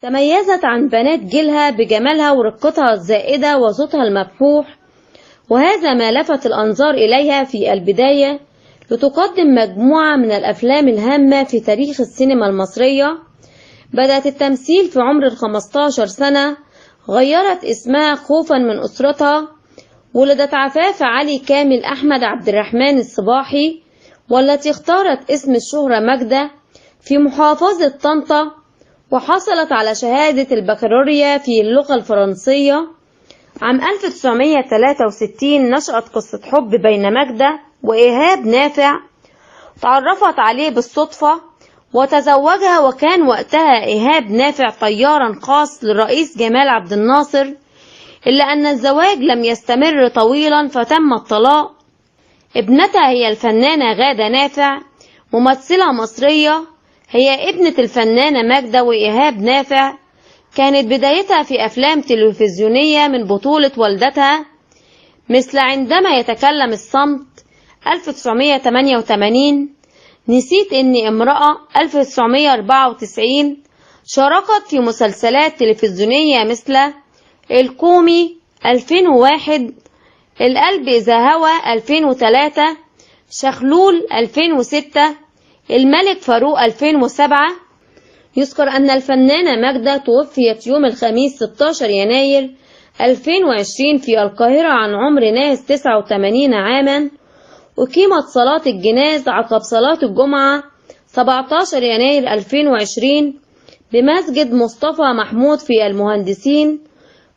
تميزت عن بنات جيلها بجمالها ورقتها الزائدة وصوتها المبحوح، وهذا ما لفت الأنظار إليها في البداية لتقدم مجموعة من الأفلام الهامة في تاريخ السينما المصرية. بدأت التمثيل في عمر 15 سنة، غيرت اسمها خوفا من أسرتها. ولدت عفاف علي كامل أحمد عبد الرحمن الصباحي، والتي اختارت اسم الشهرة ماجدة، في محافظة طنطا، وحصلت على شهادة البكالوريا في اللغة الفرنسية. عام 1963 نشأت قصة حب بين ماجدة وإيهاب نافع، تعرفت عليه بالصدفة وتزوجها، وكان وقتها إيهاب نافع طيارا خاص للرئيس جمال عبد الناصر، إلا أن الزواج لم يستمر طويلا فتم الطلاق. ابنتها هي الفنانة غادة نافع، ممثلة مصرية، هي ابنة الفنانة ماجدة وإيهاب نافع. كانت بدايتها في أفلام تلفزيونية من بطولة والدتها، مثل عندما يتكلم الصمت 1988، نسيت إني امرأة 1994. شاركت في مسلسلات تلفزيونية مثل الكومي 2001، القلب إذا هوى 2003، شخلول 2006، الملك فاروق 2007. يذكر أن الفنانة ماجدة توفيت يوم الخميس 16 يناير 2020 في القاهرة عن عمر ناهز 89 عاما. أقيمت صلاة الجناز عقب صلاة الجمعة 17 يناير 2020 بمسجد مصطفى محمود في المهندسين.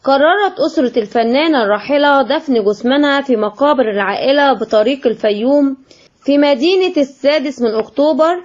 قررت أسرة الفنانة الراحلة دفن جثمانها في مقابر العائلة بطريق الفيوم في مدينة 6 أكتوبر.